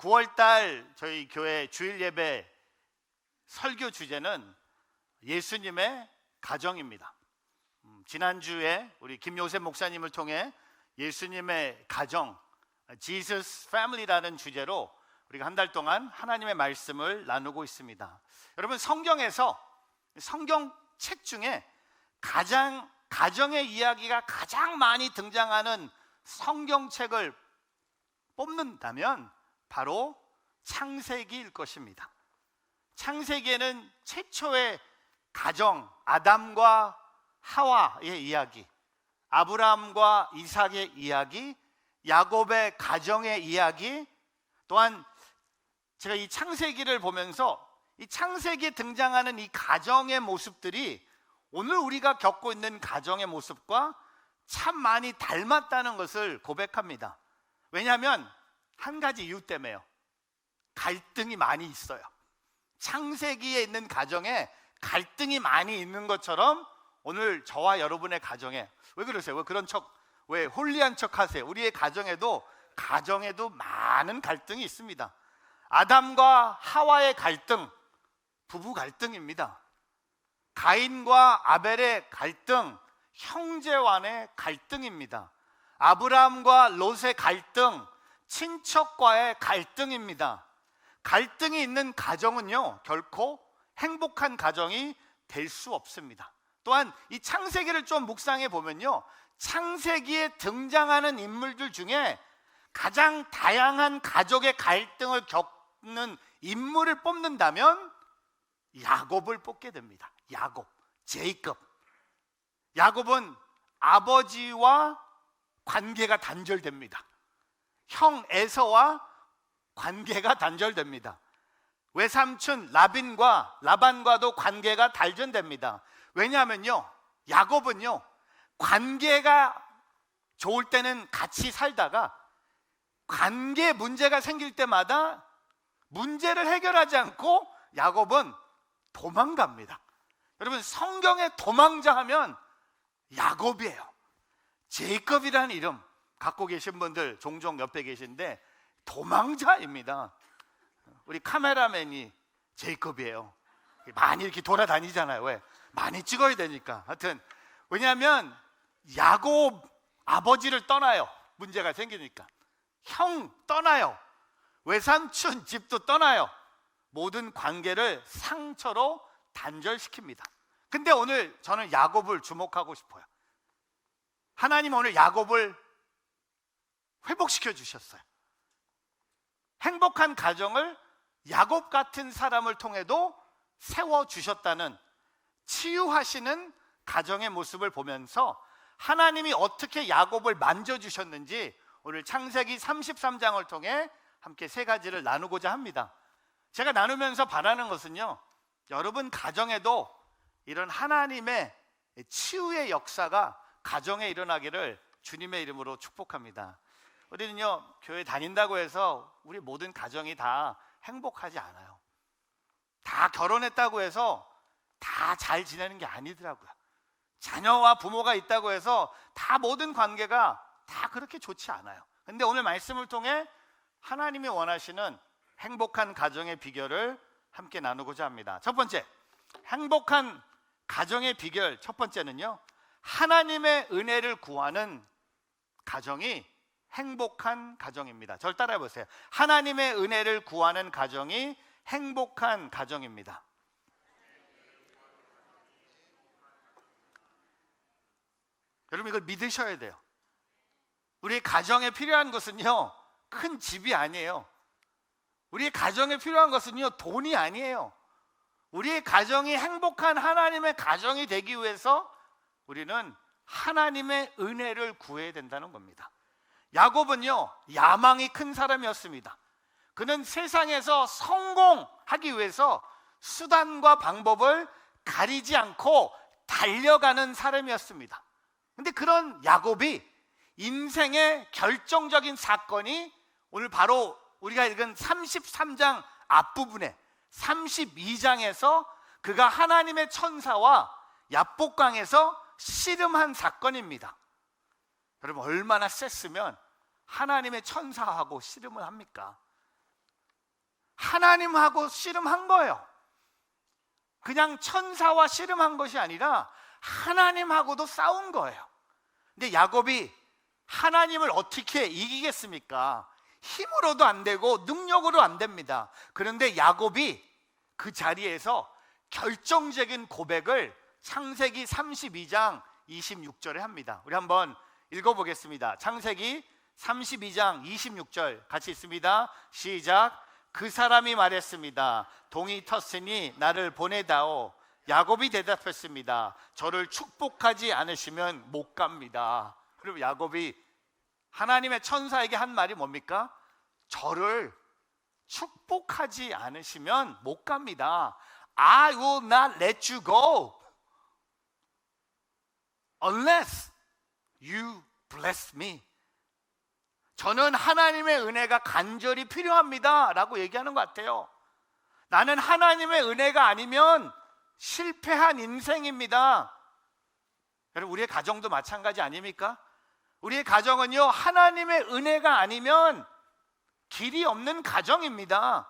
9월달 저희 교회 주일 예배 설교 주제는 예수님의 가정입니다. 지난주에 우리 김요셉 목사님을 통해 예수님의 가정, Jesus Family라는 주제로 우리가 한 달 동안 하나님의 말씀을 나누고 있습니다. 여러분, 성경에서 성경책 중에 가정의 이야기가 가장 많이 등장하는 성경책을 뽑는다면 바로 창세기일 것입니다. 창세기에는 최초의 가정, 아담과 하와의 이야기, 아브라함과 이삭의 이야기, 야곱의 가정의 이야기, 또한 제가 이 창세기를 보면서 이 창세기에 등장하는 이 가정의 모습들이 오늘 우리가 겪고 있는 가정의 모습과 참 많이 닮았다는 것을 고백합니다. 왜냐하면 한 가지 이유 때문에요. 갈등이 많이 있어요. 창세기에 있는 가정에 갈등이 많이 있는 것처럼 오늘 저와 여러분의 가정에, 왜 그러세요? 왜 그런 척, 왜 홀리한 척 하세요? 우리의 가정에도 많은 갈등이 있습니다. 아담과 하와의 갈등, 부부 갈등입니다. 가인과 아벨의 갈등, 형제간의 갈등입니다. 아브라함과 롯의 갈등, 친척과의 갈등입니다. 갈등이 있는 가정은요, 결코 행복한 가정이 될 수 없습니다. 또한 이 창세기를 좀 묵상해 보면요, 창세기에 등장하는 인물들 중에 가장 다양한 가족의 갈등을 겪는 인물을 뽑는다면 야곱을 뽑게 됩니다. 제이콥. 야곱은 아버지와 관계가 단절됩니다. 형 에서와 관계가 단절됩니다. 외삼촌 라반과도 관계가 단절됩니다. 왜냐하면요, 야곱은요, 관계가 좋을 때는 같이 살다가 관계 문제가 생길 때마다 문제를 해결하지 않고 야곱은 도망갑니다. 여러분, 성경에 도망자 하면 야곱이에요. 제이콥이라는 이름 갖고 계신 분들 종종 옆에 계신데 도망자입니다. 우리 카메라맨이 제이콥이에요. 많이 이렇게 돌아다니잖아요. 왜? 많이 찍어야 되니까. 하여튼 왜냐하면 야곱 아버지를 떠나요. 문제가 생기니까. 형 떠나요. 외삼촌 집도 떠나요. 모든 관계를 상처로 단절시킵니다. 근데 오늘 저는 야곱을 주목하고 싶어요. 하나님 오늘 야곱을 회복시켜 주셨어요. 행복한 가정을 야곱 같은 사람을 통해도 세워주셨다는, 치유하시는 가정의 모습을 보면서 하나님이 어떻게 야곱을 만져주셨는지 오늘 창세기 33장을 통해 함께 세 가지를 나누고자 합니다. 제가 나누면서 바라는 것은요, 여러분 가정에도 이런 하나님의 치유의 역사가 가정에 일어나기를 주님의 이름으로 축복합니다. 우리는요, 교회 다닌다고 해서 우리 모든 가정이 다 행복하지 않아요. 다 결혼했다고 해서 다 잘 지내는 게 아니더라고요. 자녀와 부모가 있다고 해서 다 모든 관계가 다 그렇게 좋지 않아요. 근데 오늘 말씀을 통해 하나님이 원하시는 행복한 가정의 비결을 함께 나누고자 합니다. 첫 번째, 행복한 가정의 비결 첫 번째는요, 하나님의 은혜를 구하는 가정이 행복한 가정입니다. 저를 따라해 보세요. 하나님의 은혜를 구하는 가정이 행복한 가정입니다. 여러분, 이걸 믿으셔야 돼요. 우리 가정에 필요한 것은요, 큰 집이 아니에요. 우리의 가정에 필요한 것은요, 돈이 아니에요. 우리의 가정이 행복한 하나님의 가정이 되기 위해서 우리는 하나님의 은혜를 구해야 된다는 겁니다. 야곱은요, 야망이 큰 사람이었습니다. 그는 세상에서 성공하기 위해서 수단과 방법을 가리지 않고 달려가는 사람이었습니다. 근데 그런 야곱이 인생의 결정적인 사건이 오늘 바로 우리가 읽은 33장 앞부분에 32장에서 그가 하나님의 천사와 야복강에서 씨름한 사건입니다. 여러분, 얼마나 셌으면 하나님의 천사하고 씨름을 합니까? 하나님하고 씨름한 거예요. 그냥 천사와 씨름한 것이 아니라 하나님하고도 싸운 거예요. 근데 야곱이 하나님을 어떻게 이기겠습니까? 힘으로도 안 되고 능력으로 안 됩니다. 그런데 야곱이 그 자리에서 결정적인 고백을 창세기 32장 26절에 합니다. 우리 한번 읽어보겠습니다. 창세기 32장 26절 같이 읽습니다. 시작. 그 사람이 말했습니다. 동이 텄으니 나를 보내다오. 야곱이 대답했습니다. 저를 축복하지 않으시면 못 갑니다. 그리고 야곱이 하나님의 천사에게 한 말이 뭡니까? 저를 축복하지 않으시면 못 갑니다. I will not let you go unless you bless me. 저는 하나님의 은혜가 간절히 필요합니다 라고 얘기하는 것 같아요. 나는 하나님의 은혜가 아니면 실패한 인생입니다. 여러분, 우리의 가정도 마찬가지 아닙니까? 우리의 가정은요, 하나님의 은혜가 아니면 길이 없는 가정입니다.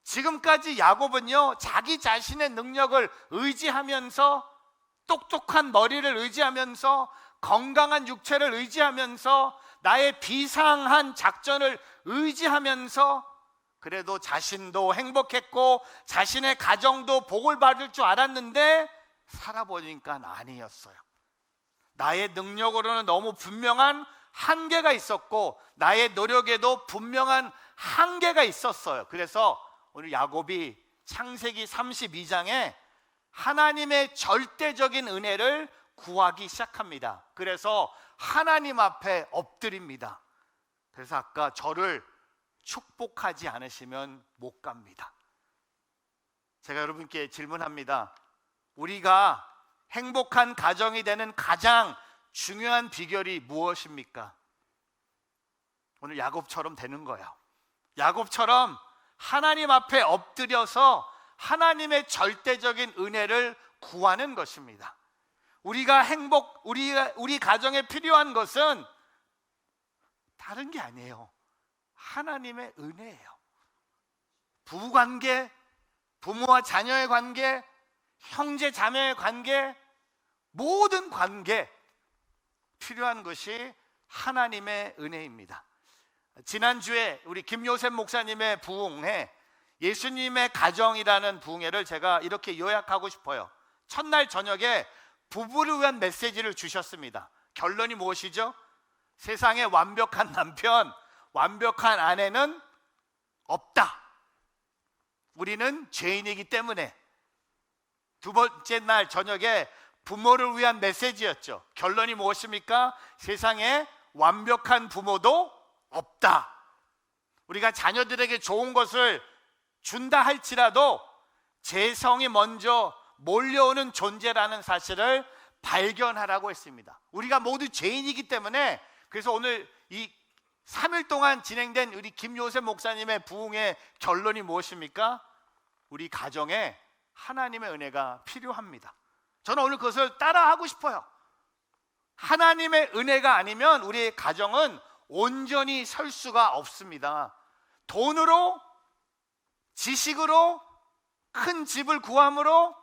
지금까지 야곱은요, 자기 자신의 능력을 의지하면서, 똑똑한 머리를 의지하면서, 건강한 육체를 의지하면서, 나의 비상한 작전을 의지하면서 그래도 자신도 행복했고 자신의 가정도 복을 받을 줄 알았는데 살아보니까 아니었어요. 나의 능력으로는 너무 분명한 한계가 있었고 나의 노력에도 분명한 한계가 있었어요. 그래서 오늘 야곱이 창세기 32장에 하나님의 절대적인 은혜를 구하기 시작합니다. 그래서 하나님 앞에 엎드립니다. 그래서 아까 저를 축복하지 않으시면 못 갑니다. 제가 여러분께 질문합니다. 우리가 행복한 가정이 되는 가장 중요한 비결이 무엇입니까? 오늘 야곱처럼 되는 거예요. 야곱처럼 하나님 앞에 엎드려서 하나님의 절대적인 은혜를 구하는 것입니다. 우리 가정에 필요한 것은 다른 게 아니에요. 하나님의 은혜예요. 부부관계, 부모와 자녀의 관계, 형제 자매의 관계, 모든 관계 필요한 것이 하나님의 은혜입니다. 지난주에 우리 김요셉 목사님의 부흥회, 예수님의 가정이라는 부흥회를 제가 이렇게 요약하고 싶어요. 첫날 저녁에 부부를 위한 메시지를 주셨습니다. 결론이 무엇이죠? 세상에 완벽한 남편, 완벽한 아내는 없다. 우리는 죄인이기 때문에. 두 번째 날 저녁에 부모를 위한 메시지였죠. 결론이 무엇입니까? 세상에 완벽한 부모도 없다. 우리가 자녀들에게 좋은 것을 준다 할지라도 재성이 먼저 몰려오는 존재라는 사실을 발견하라고 했습니다. 우리가 모두 죄인이기 때문에, 그래서 오늘 이 3일 동안 진행된 우리 김요셉 목사님의 부흥의 결론이 무엇입니까? 우리 가정에 하나님의 은혜가 필요합니다. 저는 오늘 그것을 따라하고 싶어요. 하나님의 은혜가 아니면 우리의 가정은 온전히 설 수가 없습니다. 돈으로, 지식으로, 큰 집을 구함으로,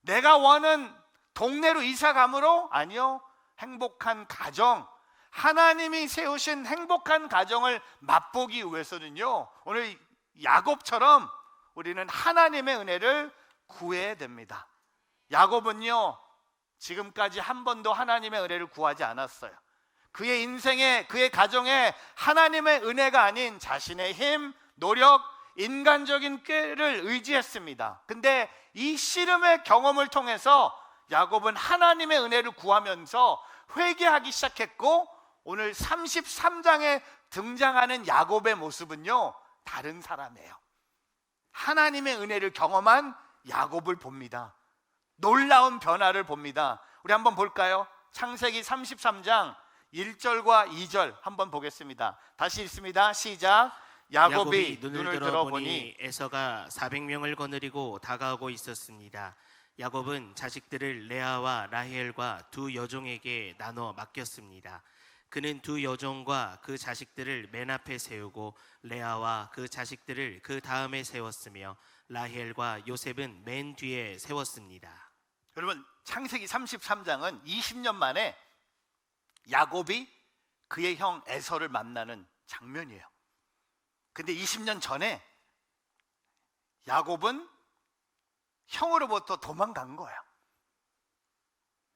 내가 원하는 동네로 이사감으로, 아니요, 행복한 가정, 하나님이 세우신 행복한 가정을 맛보기 위해서는요, 오늘 야곱처럼 우리는 하나님의 은혜를 구해야 됩니다. 야곱은요, 지금까지 한 번도 하나님의 은혜를 구하지 않았어요. 그의 인생에, 그의 가정에 하나님의 은혜가 아닌 자신의 힘, 노력, 인간적인 꾀를 의지했습니다. 근데 이 씨름의 경험을 통해서 야곱은 하나님의 은혜를 구하면서 회개하기 시작했고, 오늘 33장에 등장하는 야곱의 모습은요, 다른 사람이에요. 하나님의 은혜를 경험한 야곱을 봅니다. 놀라운 변화를 봅니다. 우리 한번 볼까요? 창세기 33장 1절과 2절 한번 보겠습니다. 다시 읽습니다. 시작. 야곱이 눈을 들어보니 에서가 400명을 거느리고 다가오고 있었습니다. 야곱은 자식들을 레아와 라헬과 두 여종에게 나눠 맡겼습니다. 그는 두 여종과 그 자식들을 맨 앞에 세우고 레아와 그 자식들을 그 다음에 세웠으며 라헬과 요셉은 맨 뒤에 세웠습니다. 여러분, 창세기 33장은 20년 만에 야곱이 그의 형 에서를 만나는 장면이에요. 근데 20년 전에 야곱은 형으로부터 도망간 거예요.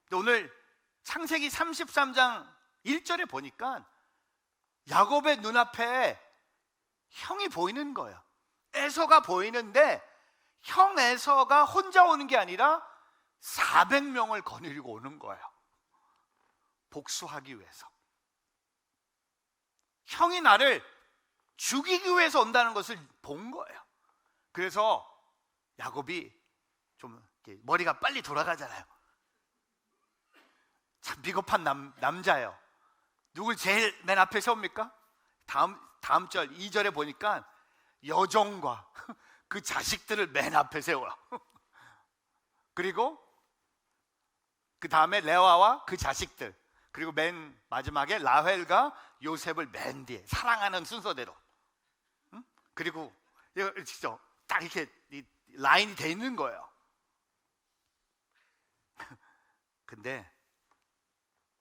근데 오늘 창세기 33장 1절에 보니까 야곱의 눈앞에 형이 보이는 거예요. 에서가 보이는데 형 에서가 혼자 오는 게 아니라 400명을 거느리고 오는 거예요. 복수하기 위해서. 형이 나를 죽이기 위해서 온다는 것을 본 거예요. 그래서 야곱이 좀 이렇게 머리가 빨리 돌아가잖아요. 참 비겁한 남자예요. 누굴 제일 맨 앞에 세웁니까? 다음 절 2절에 보니까 여종과 그 자식들을 맨 앞에 세워요. 그리고 그 다음에 레아와 그 자식들, 그리고 맨 마지막에 라헬과 요셉을 맨 뒤에, 사랑하는 순서대로. 그리고 이거 진짜 딱 이렇게 라인이 돼 있는 거예요. 근데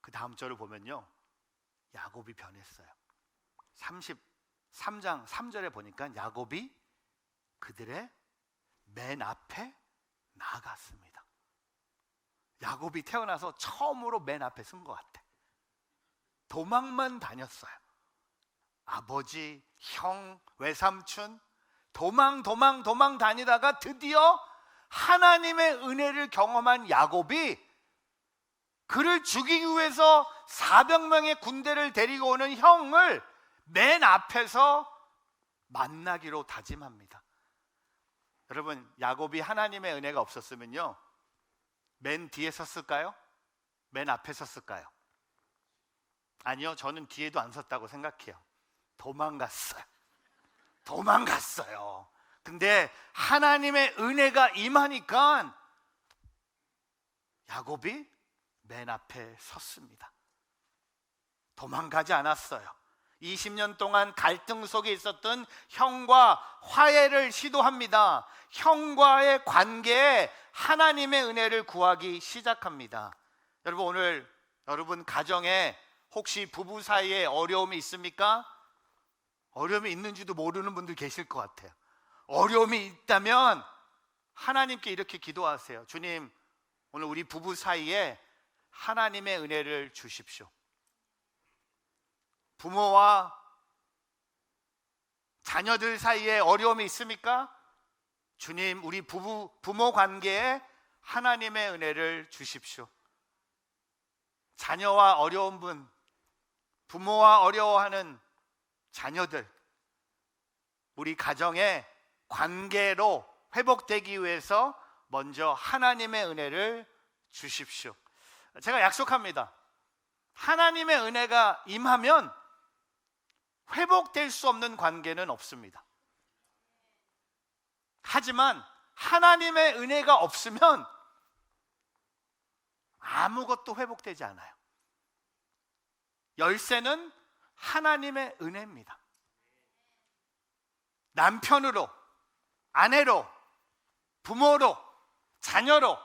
그 다음 절을 보면요, 야곱이 변했어요. 33장 3절에 보니까 야곱이 그들의 맨 앞에 나갔습니다. 야곱이 태어나서 처음으로 맨 앞에 쓴 것 같아. 도망만 다녔어요. 아버지, 형, 외삼촌 도망 다니다가 드디어 하나님의 은혜를 경험한 야곱이 그를 죽이기 위해서 400명의 군대를 데리고 오는 형을 맨 앞에서 만나기로 다짐합니다. 여러분, 야곱이 하나님의 은혜가 없었으면요, 맨 뒤에 섰을까요? 맨 앞에 섰을까요? 아니요, 저는 뒤에도 안 섰다고 생각해요. 도망갔어요. 근데 하나님의 은혜가 임하니까 야곱이 맨 앞에 섰습니다. 도망가지 않았어요. 20년 동안 갈등 속에 있었던 형과 화해를 시도합니다. 형과의 관계에 하나님의 은혜를 구하기 시작합니다. 여러분, 오늘 여러분 가정에 혹시 부부 사이에 어려움이 있습니까? 어려움이 있는지도 모르는 분들 계실 것 같아요. 어려움이 있다면 하나님께 이렇게 기도하세요. 주님, 오늘 우리 부부 사이에 하나님의 은혜를 주십시오. 부모와 자녀들 사이에 어려움이 있습니까? 주님, 우리 부모 관계에 하나님의 은혜를 주십시오. 자녀와 어려운 분, 부모와 어려워하는 자녀들, 우리 가정의 관계로 회복되기 위해서 먼저 하나님의 은혜를 주십시오. 제가 약속합니다. 하나님의 은혜가 임하면 회복될 수 없는 관계는 없습니다. 하지만 하나님의 은혜가 없으면 아무것도 회복되지 않아요. 열쇠는 하나님의 은혜입니다. 남편으로, 아내로, 부모로, 자녀로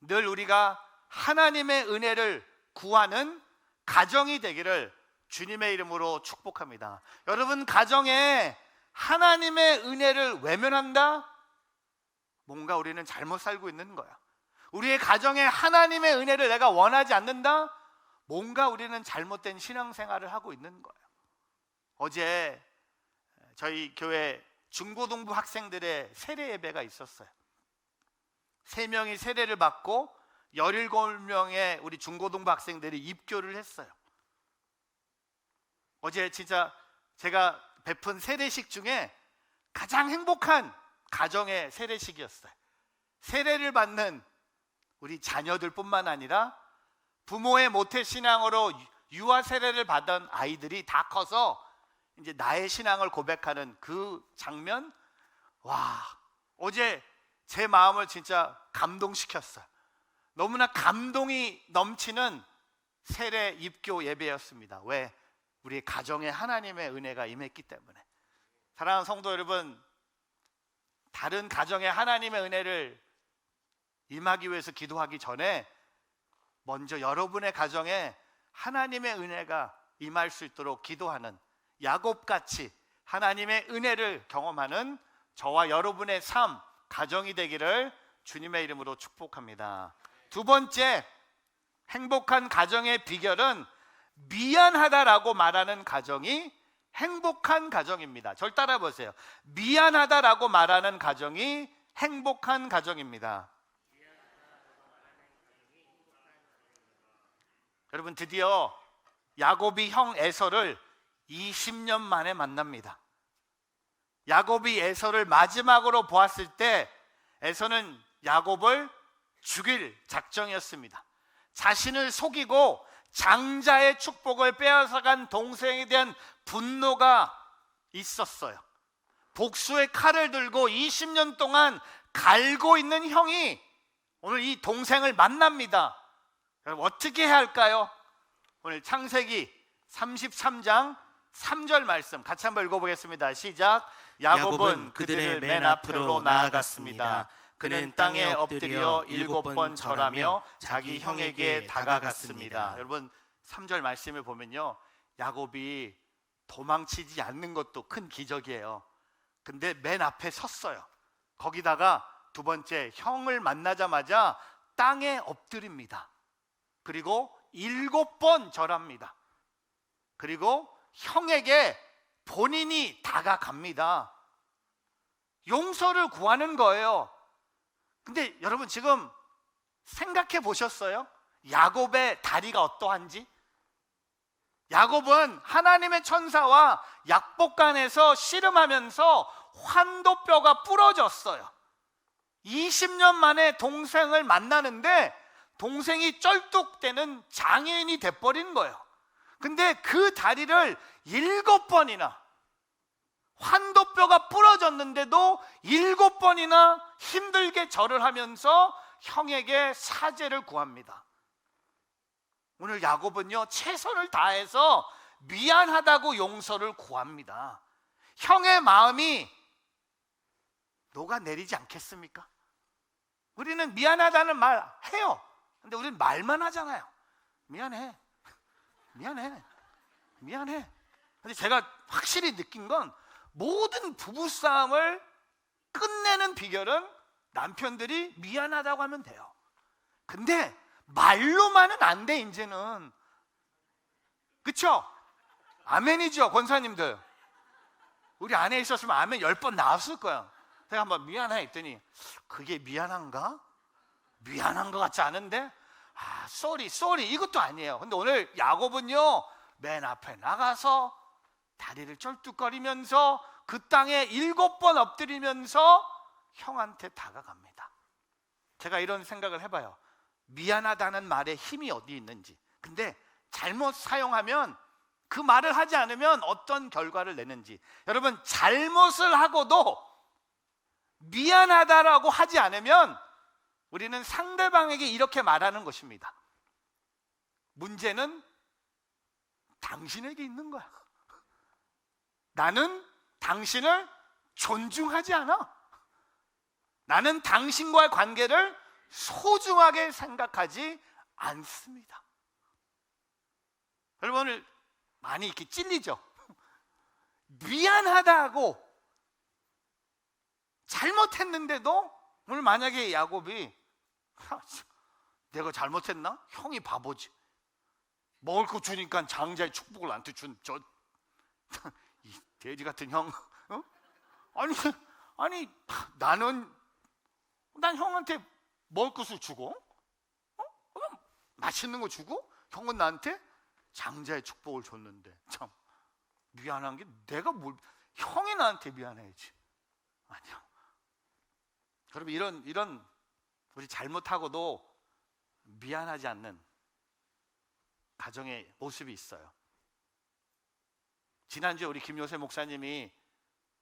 늘 우리가 하나님의 은혜를 구하는 가정이 되기를 주님의 이름으로 축복합니다. 여러분, 가정에 하나님의 은혜를 외면한다? 뭔가 우리는 잘못 살고 있는 거야. 우리의 가정에 하나님의 은혜를 내가 원하지 않는다? 뭔가 우리는 잘못된 신앙생활을 하고 있는 거예요. 어제 저희 교회 중고등부 학생들의 세례 예배가 있었어요. 3명이 세례를 받고 17명의 우리 중고등부 학생들이 입교를 했어요. 어제 진짜 제가 베푼 세례식 중에 가장 행복한 가정의 세례식이었어요. 세례를 받는 우리 자녀들뿐만 아니라 부모의 모태신앙으로 유아 세례를 받은 아이들이 다 커서 이제 나의 신앙을 고백하는 그 장면, 와, 어제 제 마음을 진짜 감동시켰어요. 너무나 감동이 넘치는 세례 입교 예배였습니다. 왜? 우리 가정에 하나님의 은혜가 임했기 때문에. 사랑하는 성도 여러분, 다른 가정에 하나님의 은혜를 임하기 위해서 기도하기 전에 먼저 여러분의 가정에 하나님의 은혜가 임할 수 있도록 기도하는, 야곱같이 하나님의 은혜를 경험하는 저와 여러분의 삶, 가정이 되기를 주님의 이름으로 축복합니다. 두 번째, 행복한 가정의 비결은 미안하다라고 말하는 가정이 행복한 가정입니다. 절 따라 보세요. 미안하다라고 말하는 가정이 행복한 가정입니다. 여러분, 드디어 야곱이 형 에서를 20년 만에 만납니다. 야곱이 에서를 마지막으로 보았을 때 에서는 야곱을 죽일 작정이었습니다. 자신을 속이고 장자의 축복을 빼앗아간 동생에 대한 분노가 있었어요. 복수의 칼을 들고 20년 동안 갈고 있는 형이 오늘 이 동생을 만납니다. 여러분, 어떻게 해야 할까요? 오늘 창세기 33장 3절 말씀 같이 한번 읽어보겠습니다. 시작. 야곱은 그들의 맨 앞으로 나아갔습니다. 그는 땅에 엎드려 7번 절하며 자기 형에게 다가갔습니다. 여러분, 3절 말씀을 보면요, 야곱이 도망치지 않는 것도 큰 기적이에요. 근데 맨 앞에 섰어요. 거기다가 두 번째, 형을 만나자마자 땅에 엎드립니다. 그리고 7번 절합니다. 그리고 형에게 본인이 다가갑니다. 용서를 구하는 거예요. 근데 여러분, 지금 생각해 보셨어요? 야곱의 다리가 어떠한지? 야곱은 하나님의 천사와 약복간에서 씨름하면서 환도뼈가 부러졌어요. 20년 만에 동생을 만나는데 동생이 쩔뚝대는 장애인이 돼버린 거예요. 근데 그 다리를 7번이나, 환도뼈가 부러졌는데도 7번이나 힘들게 절을 하면서 형에게 사죄를 구합니다. 오늘 야곱은요, 최선을 다해서 미안하다고 용서를 구합니다. 형의 마음이 녹아내리지 않겠습니까? 우리는 미안하다는 말 해요. 근데 우리는 말만 하잖아요. 미안해, 미안해, 미안해. 근데 제가 확실히 느낀 건 모든 부부싸움을 끝내는 비결은 남편들이 미안하다고 하면 돼요. 근데 말로만은 안 돼, 이제는. 그쵸? 아멘이죠, 권사님들. 우리 안에 있었으면 아멘 10번 나왔을 거야. 제가 한번 미안해 했더니 그게 미안한가? 미안한 것 같지 않은데? 쏘리 이것도 아니에요. 근데 오늘 야곱은요, 맨 앞에 나가서 다리를 쩔뚝거리면서 그 땅에 7번 엎드리면서 형한테 다가갑니다. 제가 이런 생각을 해봐요. 미안하다는 말에 힘이 어디 있는지. 근데 잘못 사용하면, 그 말을 하지 않으면 어떤 결과를 내는지. 여러분, 잘못을 하고도 미안하다라고 하지 않으면 우리는 상대방에게 이렇게 말하는 것입니다. 문제는 당신에게 있는 거야. 나는 당신을 존중하지 않아. 나는 당신과의 관계를 소중하게 생각하지 않습니다. 여러분, 오늘 많이 이렇게 찔리죠? 미안하다고 잘못했는데도 오늘 만약에 야곱이 내가 잘못했나? 형이 바보지. 먹을 거 주니까 장자의 축복을 나한테 준 이 돼지 같은 형. 어? 아니 난 형한테 먹을 것을 주고, 맛있는 거 주고, 형은 나한테 장자의 축복을 줬는데 참 미안한 게, 내가 형이 나한테 미안해야지. 아니야. 여러분, 이런 우리 잘못하고도 미안하지 않는 가정의 모습이 있어요. 지난주에 우리 김요새 목사님이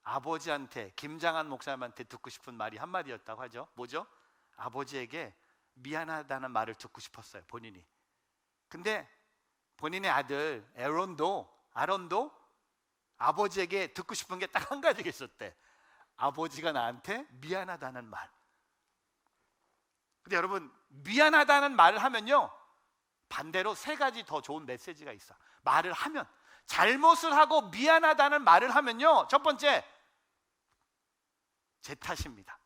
아버지한테, 김장한 목사님한테 듣고 싶은 말이 한마디였다고 하죠. 뭐죠? 아버지에게 미안하다는 말을 듣고 싶었어요, 본인이. 근데 본인의 아들 아론도 아버지에게 듣고 싶은 게 딱 한 가지가 있었대. 아버지가 나한테 미안하다는 말. 근데 여러분, 미안하다는 말을 하면요, 반대로 세 가지 더 좋은 메시지가 있어. 말을 하면, 잘못을 하고 미안하다는 말을 하면요, 첫 번째, 제 탓입니다.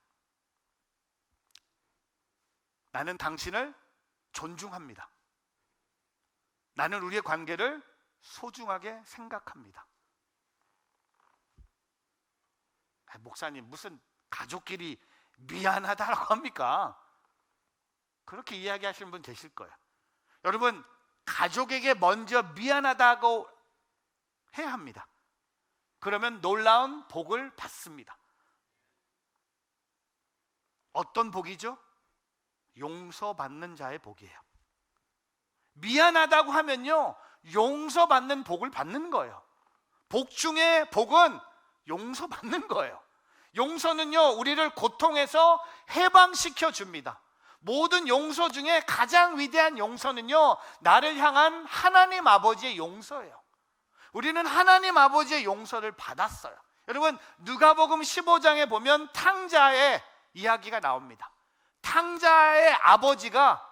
나는 당신을 존중합니다. 나는 우리의 관계를 소중하게 생각합니다. 목사님, 무슨 가족끼리 미안하다라고 합니까? 그렇게 이야기하시는 분 계실 거예요. 여러분, 가족에게 먼저 미안하다고 해야 합니다. 그러면 놀라운 복을 받습니다. 어떤 복이죠? 용서받는 자의 복이에요. 미안하다고 하면요, 용서받는 복을 받는 거예요. 복 중에 복은 용서받는 거예요. 용서는요, 우리를 고통에서 해방시켜 줍니다. 모든 용서 중에 가장 위대한 용서는요, 나를 향한 하나님 아버지의 용서예요. 우리는 하나님 아버지의 용서를 받았어요. 여러분, 누가복음 15장에 보면 탕자의 이야기가 나옵니다. 탕자의 아버지가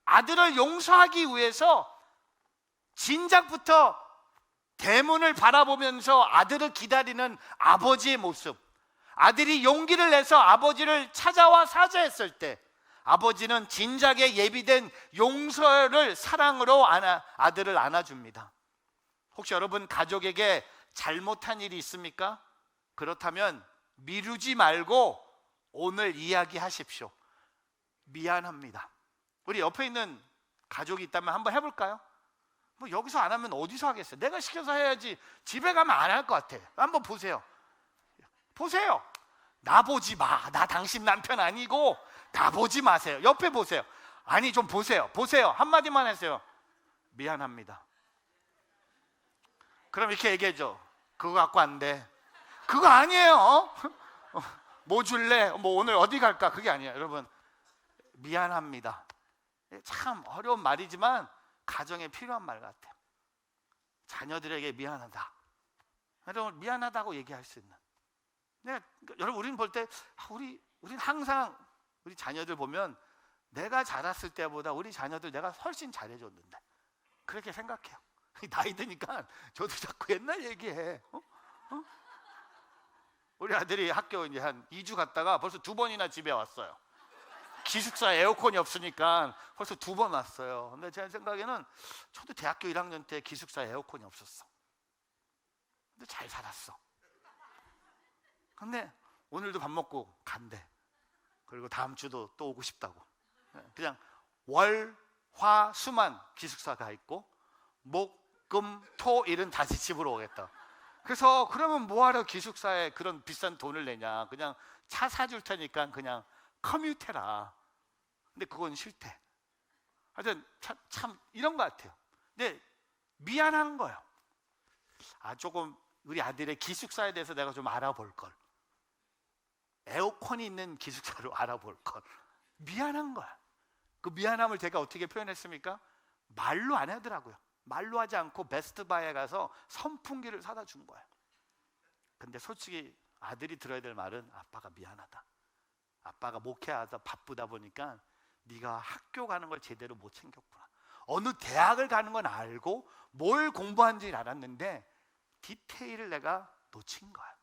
아들을 용서하기 위해서 진작부터 대문을 바라보면서 아들을 기다리는 아버지의 모습, 아들이 용기를 내서 아버지를 찾아와 사죄했을 때 아버지는 진작에 예비된 용서를 사랑으로 아들을 안아줍니다. 혹시 여러분 가족에게 잘못한 일이 있습니까? 그렇다면 미루지 말고 오늘 이야기하십시오. 미안합니다. 우리 옆에 있는 가족이 있다면 한번 해볼까요? 뭐 여기서 안 하면 어디서 하겠어요? 내가 시켜서 해야지. 집에 가면 안 할 것 같아. 한번 보세요. 나 보지 마. 나 당신 남편 아니고 나 보지 마세요. 옆에 보세요. 아니, 좀 보세요. 한마디만 하세요. 미안합니다. 그럼 이렇게 얘기해줘. 그거 갖고 안 돼. 그거 아니에요. 뭐 줄래? 뭐 오늘 어디 갈까? 그게 아니에요. 여러분, 미안합니다. 참 어려운 말이지만 가정에 필요한 말 같아요. 자녀들에게 미안하다. 여러분, 미안하다고 얘기할 수 있는. 여러분, 우리는 볼 때 우리는 항상 우리 자녀들 보면 내가 자랐을 때보다 우리 자녀들 내가 훨씬 잘해줬는데 그렇게 생각해요. 나이 드니까 저도 자꾸 옛날 얘기해. 우리 아들이 학교 이제 한 2주 갔다가 벌써 2번이나 집에 왔어요. 기숙사 에어컨이 없으니까 벌써 2번 왔어요. 근데 제 생각에는 저도 대학교 1학년 때 기숙사 에어컨이 없었어. 근데 잘 살았어. 근데 오늘도 밥 먹고 간대. 그리고 다음 주도 또 오고 싶다고. 그냥 월, 화, 수만 기숙사가 있고 목, 금, 토, 일은 다시 집으로 오겠다. 그래서 그러면 뭐하러 기숙사에 그런 비싼 돈을 내냐. 그냥 차 사줄 테니까 그냥 커뮤테라. 근데 그건 싫대. 하여튼 참 이런 것 같아요. 근데 미안한 거예요. 조금 우리 아들의 기숙사에 대해서 내가 좀 알아볼 걸. 에어컨이 있는 기숙사로 알아볼 걸. 미안한 거야. 그 미안함을 제가 어떻게 표현했습니까? 말로 안 하더라고요. 말로 하지 않고 베스트바이에 가서 선풍기를 사다 준 거예요. 근데 솔직히 아들이 들어야 될 말은 아빠가 미안하다. 아빠가 목회하다 바쁘다 보니까 네가 학교 가는 걸 제대로 못 챙겼구나. 어느 대학을 가는 건 알고 뭘 공부한지 알았는데 디테일을 내가 놓친 거야.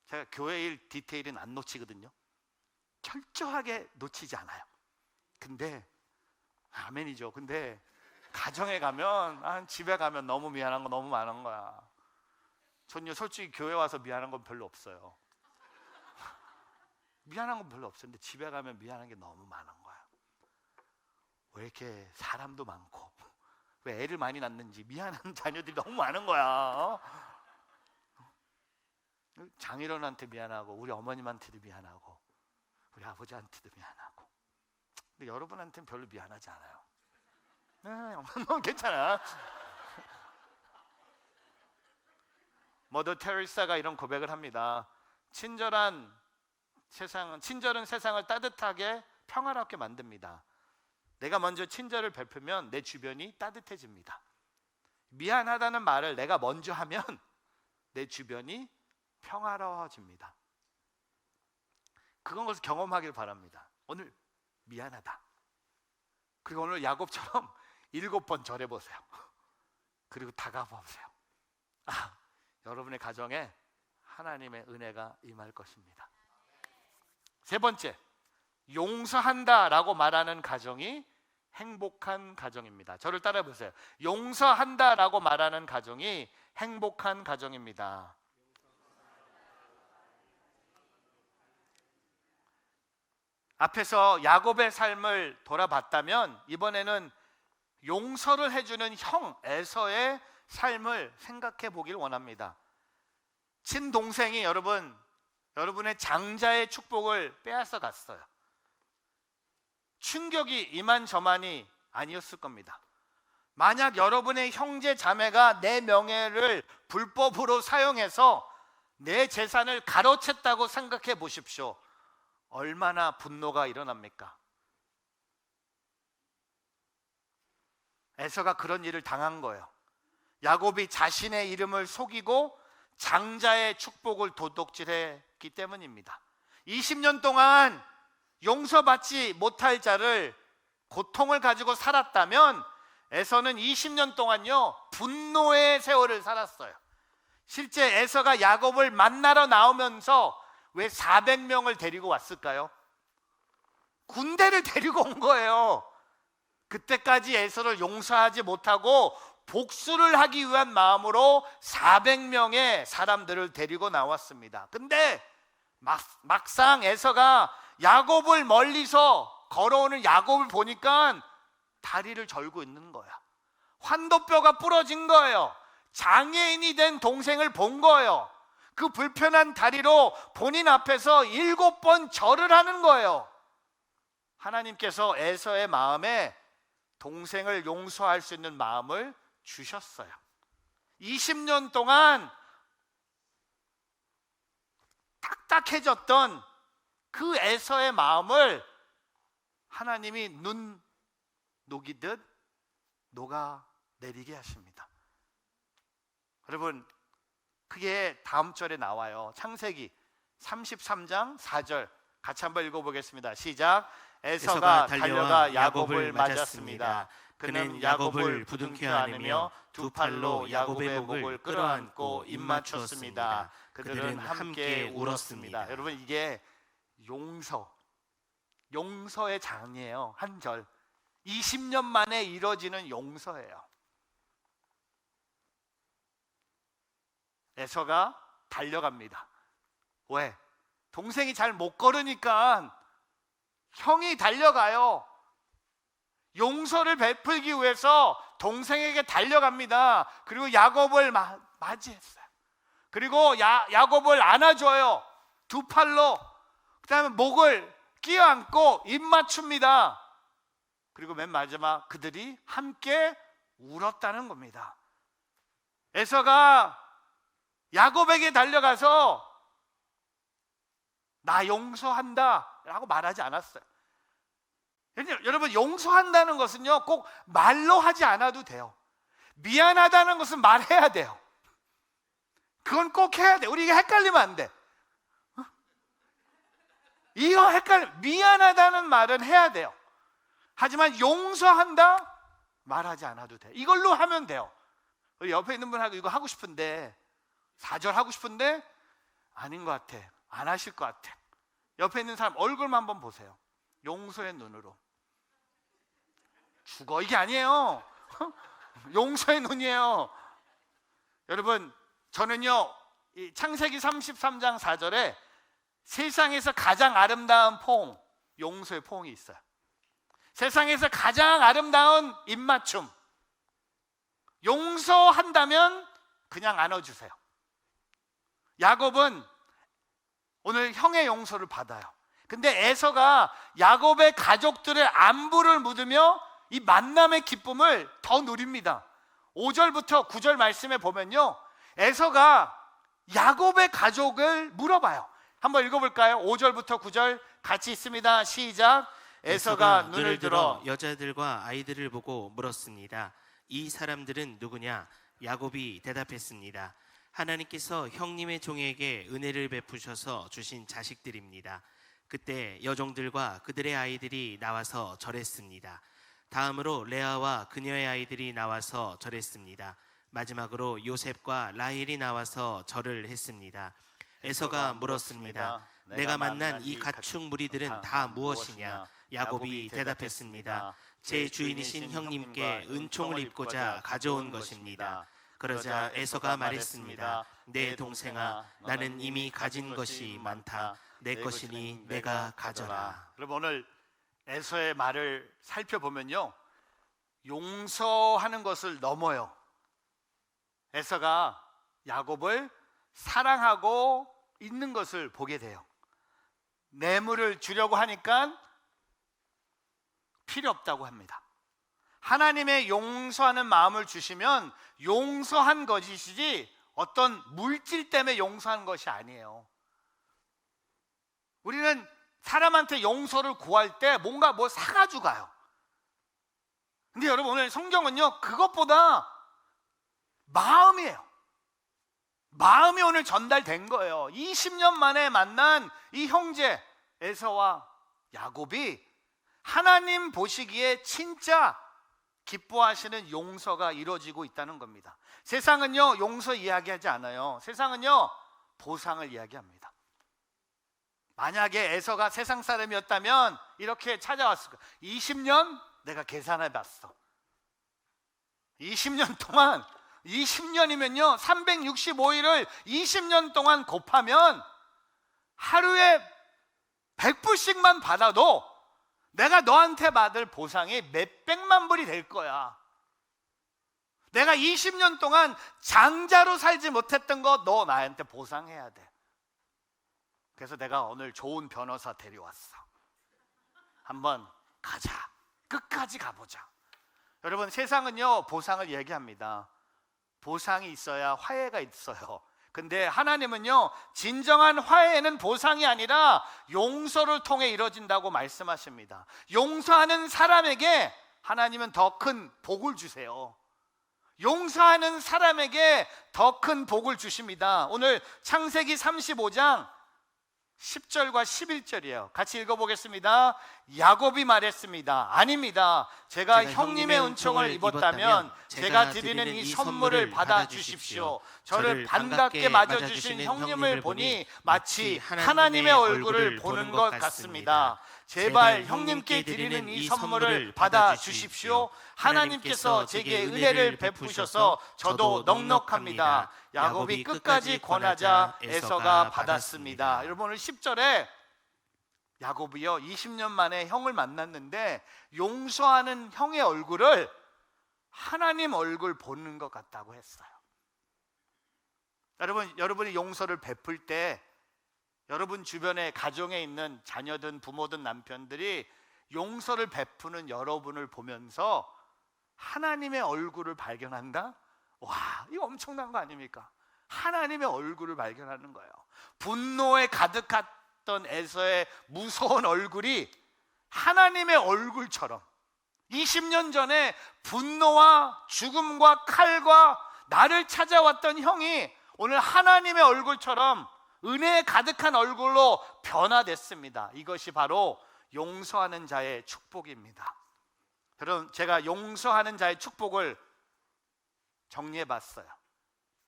제가 교회 일 디테일은 안 놓치거든요. 철저하게 놓치지 않아요. 근데 아멘이죠. 근데 가정에 가면 집에 가면 너무 미안한 거 너무 많은 거야. 전요 솔직히 교회 와서 미안한 건 별로 없어요. 미안한 건 별로 없었는데 집에 가면 미안한 게 너무 많은 거야. 왜 이렇게 사람도 많고 왜 애를 많이 낳는지 미안한 자녀들이 너무 많은 거야. 장인어른한테 미안하고 우리 어머님한테도 미안하고 우리 아버지한테도 미안하고. 근데 여러분한테는 별로 미안하지 않아요. 네, 괜찮아. 머더 테레사가 이런 고백을 합니다. 친절은 세상을 따뜻하게 평화롭게 만듭니다. 내가 먼저 친절을 베풀면 내 주변이 따뜻해집니다. 미안하다는 말을 내가 먼저 하면 내 주변이 평화로워집니다. 그건 것을 경험하길 바랍니다. 오늘 미안하다. 그리고 오늘 야곱처럼 7번 절해보세요. 그리고 다가보세요. 여러분의 가정에 하나님의 은혜가 임할 것입니다. 세 번째, 용서한다라고 말하는 가정이 행복한 가정입니다. 저를 따라 보세요. 용서한다라고 말하는 가정이 행복한 가정입니다. 앞에서 야곱의 삶을 돌아봤다면 이번에는 용서를 해주는 형 에서의 삶을 생각해 보길 원합니다. 친동생이 여러분의 장자의 축복을 빼앗아 갔어요. 충격이 이만저만이 아니었을 겁니다. 만약 여러분의 형제 자매가 내 명예를 불법으로 사용해서 내 재산을 가로챘다고 생각해 보십시오. 얼마나 분노가 일어납니까? 에서가 그런 일을 당한 거예요. 야곱이 자신의 이름을 속이고 장자의 축복을 도둑질했기 때문입니다. 20년 동안 용서받지 못할 자를 고통을 가지고 살았다면 에서는 20년 동안요 분노의 세월을 살았어요. 실제 에서가 야곱을 만나러 나오면서 왜 400명을 데리고 왔을까요? 군대를 데리고 온 거예요. 그때까지 에서를 용서하지 못하고 복수를 하기 위한 마음으로 400명의 사람들을 데리고 나왔습니다. 근데 막상 에서가 야곱을 멀리서 걸어오는 야곱을 보니까 다리를 절고 있는 거야. 환도뼈가 부러진 거예요. 장애인이 된 동생을 본 거예요. 그 불편한 다리로 본인 앞에서 7번 절을 하는 거예요. 하나님께서 에서의 마음에 동생을 용서할 수 있는 마음을 주셨어요. 20년 동안 딱딱해졌던 그 에서의 마음을 하나님이 눈 녹이듯 녹아내리게 하십니다. 여러분, 그게 다음 절에 나와요. 창세기 33장 4절 같이 한번 읽어보겠습니다. 시작. 에서가 달려가 야곱을 맞았습니다. 그는 야곱을 부둥켜 안으며 두 팔로 야곱의 목을 끌어안고 입맞췄습니다. 그들은 함께 울었습니다. 여러분, 이게 용서의 장이에요. 한 절. 20년 만에 이뤄지는 용서예요. 에서가 달려갑니다. 왜? 동생이 잘 못 걸으니까 형이 달려가요. 용서를 베풀기 위해서 동생에게 달려갑니다. 그리고 야곱을 맞이했어요. 그리고 야곱을 안아줘요. 두 팔로. 그 다음에 목을 끼어안고 입 맞춥니다. 그리고 맨 마지막 그들이 함께 울었다는 겁니다. 에서가 야곱에게 달려가서 나 용서한다 라고 말하지 않았어요. 여러분, 용서한다는 것은요 꼭 말로 하지 않아도 돼요. 미안하다는 것은 말해야 돼요. 그건 꼭 해야 돼. 우리 이게 헷갈리면 안 돼. 이거 미안하다는 말은 해야 돼요. 하지만 용서한다 말하지 않아도 돼. 이걸로 하면 돼요. 우리 옆에 있는 분하고 이거 하고 싶은데 4절 하고 싶은데 아닌 것 같아. 안 하실 것 같아. 옆에 있는 사람 얼굴만 한번 보세요. 용서의 눈으로. 죽어, 이게 아니에요. 용서의 눈이에요. 여러분, 저는요 이 창세기 33장 4절에 세상에서 가장 아름다운 포옹, 용서의 포옹이 있어요. 세상에서 가장 아름다운 입맞춤. 용서한다면 그냥 안아주세요. 야곱은 오늘 형의 용서를 받아요. 근데 에서가 야곱의 가족들의 안부를 묻으며 이 만남의 기쁨을 더 누립니다. 5절부터 9절 말씀에 보면요, 에서가 야곱의 가족을 물어봐요. 한번 읽어볼까요? 5절부터 9절 같이 있습니다. 시작. 에서가 눈을 들어 여자들과 아이들을 보고 물었습니다. 이 사람들은 누구냐? 야곱이 대답했습니다. 하나님께서 형님의 종에게 은혜를 베푸셔서 주신 자식들입니다. 그때 여종들과 그들의 아이들이 나와서 절했습니다. 다음으로 레아와 그녀의 아이들이 나와서 절했습니다. 마지막으로 요셉과 라헬이 나와서 절을 했습니다. 에서가 물었습니다. 내가 만난 이 가축 무리들은 다 무엇이냐? 야곱이 대답했습니다. 제 주인이신 형님께 은총을 입고자 가져온 것입니다. 그러자 에서가 말했습니다. 내 동생아, 나는 이미 가진 것이 많다. 내 것이니 내가 가져라. 여러분, 오늘 에서의 말을 살펴보면요, 용서하는 것을 넘어요. 에서가 야곱을 사랑하고 있는 것을 보게 돼요. 뇌물을 주려고 하니까 필요 없다고 합니다. 하나님의 용서하는 마음을 주시면 용서한 것이지 어떤 물질 때문에 용서한 것이 아니에요. 우리는 사람한테 용서를 구할 때 뭔가 뭐 사가지고 가요. 근데 여러분, 오늘 성경은요, 그것보다 마음이에요. 마음이 오늘 전달된 거예요. 20년 만에 만난 이 형제 에서와 야곱이 하나님 보시기에 진짜 기뻐하시는 용서가 이루어지고 있다는 겁니다. 세상은요, 용서 이야기하지 않아요. 세상은요, 보상을 이야기합니다. 만약에 에서가 세상 사람이었다면 이렇게 찾아왔을 거예요. 20년 내가 계산해 봤어. 20년 동안, 20년이면요 365일을 20년 동안 곱하면 하루에 100불씩만 받아도 내가 너한테 받을 보상이 몇백만 불이 될 거야. 내가 20년 동안 장자로 살지 못했던 거 너 나한테 보상해야 돼. 그래서 내가 오늘 좋은 변호사 데려왔어. 한번 가자. 끝까지 가보자. 여러분, 세상은요 보상을 얘기합니다. 보상이 있어야 화해가 있어요. 근데 하나님은요, 진정한 화해는 보상이 아니라 용서를 통해 이루어진다고 말씀하십니다. 용서하는 사람에게 하나님은 더 큰 복을 주세요. 용서하는 사람에게 더 큰 복을 주십니다. 오늘 창세기 35장 10절과 11절이에요. 같이 읽어보겠습니다. 야곱이 말했습니다. 아닙니다. 제가 형님의 은총을 입었다면 제가 드리는 이 선물을 받아 주십시오. 저를 반갑게 맞아주신 형님을 보니 마치 하나님의 얼굴을 보는 것 같습니다. 제발 형님께 드리는 이 선물을 받아 주십시오. 하나님께서 제게 은혜를 베푸셔서 저도 넉넉합니다. 야곱이 끝까지 권하자 에서가 받았습니다. 여러분, 오늘 10절에 야곱이요 20년 만에 형을 만났는데 용서하는 형의 얼굴을 하나님 얼굴 보는 것 같다고 했어요. 여러분이 용서를 베풀 때 여러분 주변에 가정에 있는 자녀든 부모든 남편들이 용서를 베푸는 여러분을 보면서 하나님의 얼굴을 발견한다? 와, 이거 엄청난 거 아닙니까? 하나님의 얼굴을 발견하는 거예요. 분노에 가득했던 에서의 무서운 얼굴이 하나님의 얼굴처럼 20년 전에 분노와 죽음과 칼과 나를 찾아왔던 형이 오늘 하나님의 얼굴처럼 은혜에 가득한 얼굴로 변화됐습니다. 이것이 바로 용서하는 자의 축복입니다. 여러분, 제가 용서하는 자의 축복을 정리해 봤어요.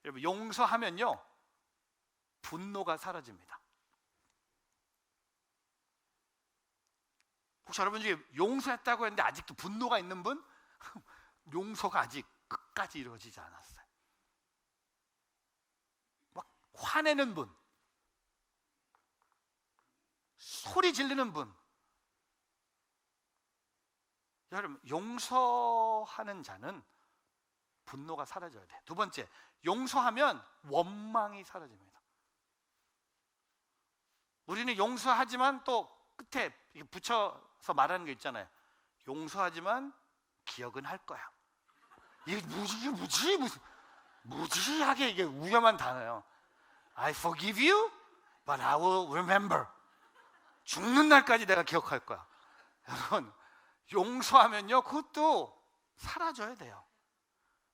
여러분, 용서하면요 분노가 사라집니다. 혹시 여러분 중에 용서했다고 했는데 아직도 분노가 있는 분? 용서가 아직 끝까지 이루어지지 않았어요. 막 화내는 분, 소리 지르는 분, 여러분, 용서하는 자는 분노가 사라져야 돼요. 두 번째, 용서하면 원망이 사라집니다. 우리는 용서하지만 또 끝에 붙여서 말하는 게 있잖아요. 용서하지만 기억은 할 거야. 이게 무지하게 이게 위험한 단어예요. I forgive you, but I will remember. 죽는 날까지 내가 기억할 거야. 여러분, 용서하면요 그것도 사라져야 돼요.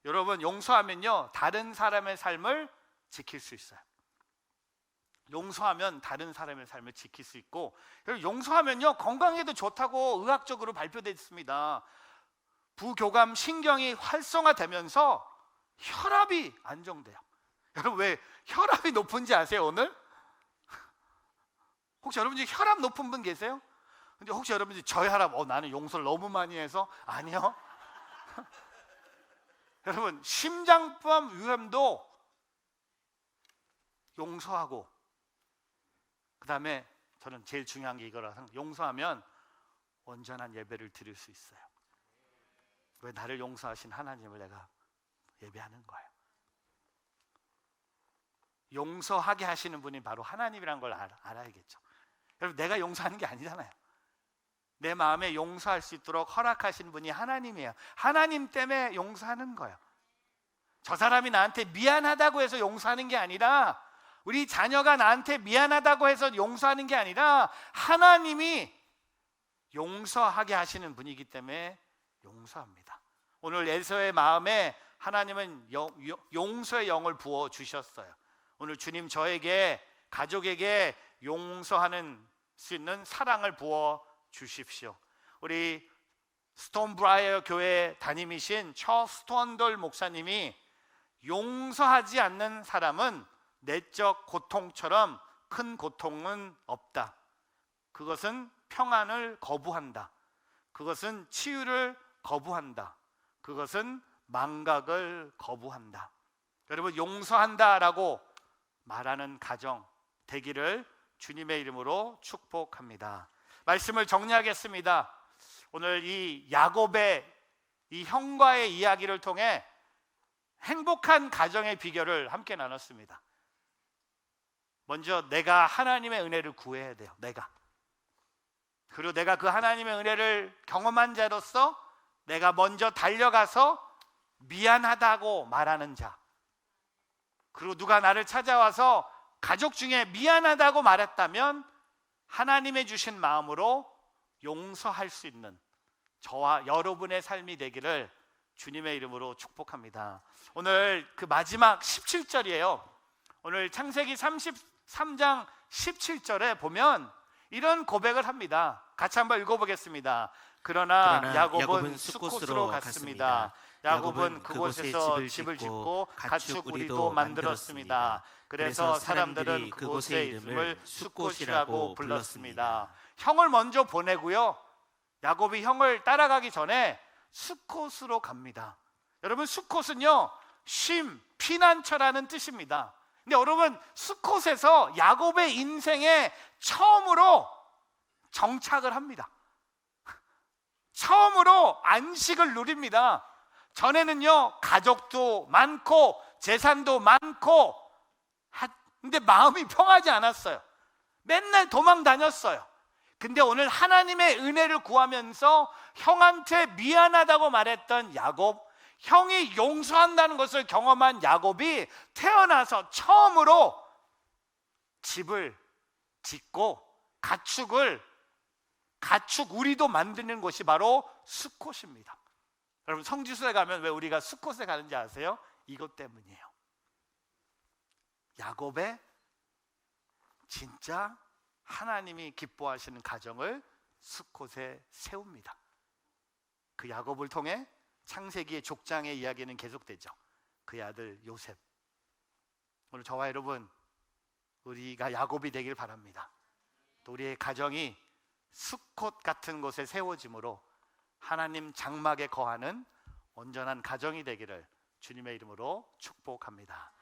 여러분, 용서하면요 다른 사람의 삶을 지킬 수 있어요. 용서하면 다른 사람의 삶을 지킬 수 있고, 용서하면요 건강에도 좋다고 의학적으로 발표되어 있습니다. 부교감 신경이 활성화되면서 혈압이 안정돼요. 여러분, 왜 혈압이 높은지 아세요? 오늘 혹시 여러분이 혈압 높은 분 계세요? 근데 혹시 여러분이 저 혈압 나는 용서를 너무 많이 해서 아니요. 여러분, 심장병 위험도 용서하고, 그 다음에 저는 제일 중요한 게 이거라서, 용서하면 온전한 예배를 드릴 수 있어요. 왜? 나를 용서하신 하나님을 내가 예배하는 거예요. 용서하게 하시는 분이 바로 하나님이란 걸 알아야겠죠. 여러분, 내가 용서하는 게 아니잖아요. 내 마음에 용서할 수 있도록 허락하신 분이 하나님이에요. 하나님 때문에 용서하는 거예요. 저 사람이 나한테 미안하다고 해서 용서하는 게 아니라, 우리 자녀가 나한테 미안하다고 해서 용서하는 게 아니라, 하나님이 용서하게 하시는 분이기 때문에 용서합니다. 오늘 에서의 마음에 하나님은 용서의 영을 부어 주셨어요. 오늘 주님 저에게, 가족에게 용서하는 수 있는 사랑을 부어 주십시오. 우리 스톤브라이어 교회 담임이신 처 스톤돌 목사님이 용서하지 않는 사람은 내적 고통처럼 큰 고통은 없다. 그것은 평안을 거부한다. 그것은 치유를 거부한다. 그것은 망각을 거부한다. 여러분, 용서한다라고 말하는 가정 되기를 주님의 이름으로 축복합니다. 말씀을 정리하겠습니다. 오늘 이 야곱의 이 형과의 이야기를 통해 행복한 가정의 비결을 함께 나눴습니다. 먼저 내가 하나님의 은혜를 구해야 돼요. 그리고 내가 그 하나님의 은혜를 경험한 자로서 내가 먼저 달려가서 미안하다고 말하는 자, 그리고 누가 나를 찾아와서 가족 중에 미안하다고 말했다면 하나님의 주신 마음으로 용서할 수 있는 저와 여러분의 삶이 되기를 주님의 이름으로 축복합니다. 오늘 그 마지막 17절이에요. 오늘 창세기 33장 17절에 보면 이런 고백을 합니다. 같이 한번 읽어보겠습니다. 그러나 야곱은 수코스로 갔습니다. 야곱은 그곳에서 집을 짓고 가축 우리도 만들었습니다. 그래서 사람들은 그곳의 이름을 수콧이라고 불렀습니다. 형을 먼저 보내고요, 야곱이 형을 따라가기 전에 수콧으로 갑니다. 여러분, 수콧은요 쉼, 피난처라는 뜻입니다. 근데 여러분, 수콧에서 야곱의 인생에 처음으로 정착을 합니다. 처음으로 안식을 누립니다. 전에는요 가족도 많고 재산도 많고, 근데 마음이 평하지 않았어요. 맨날 도망 다녔어요. 근데 오늘 하나님의 은혜를 구하면서 형한테 미안하다고 말했던 야곱, 형이 용서한다는 것을 경험한 야곱이 태어나서 처음으로 집을 짓고 가축 우리도 만드는 곳이 바로 수콧입니다. 여러분, 성지순에 가면 왜 우리가 수콧에 가는지 아세요? 이것 때문이에요. 야곱의 진짜 하나님이 기뻐하시는 가정을 수콧에 세웁니다. 그 야곱을 통해 창세기의 족장의 이야기는 계속되죠. 그의 아들 요셉. 오늘 저와 여러분, 우리가 야곱이 되길 바랍니다. 또 우리의 가정이 수콧 같은 곳에 세워짐으로 하나님 장막에 거하는 온전한 가정이 되기를 주님의 이름으로 축복합니다.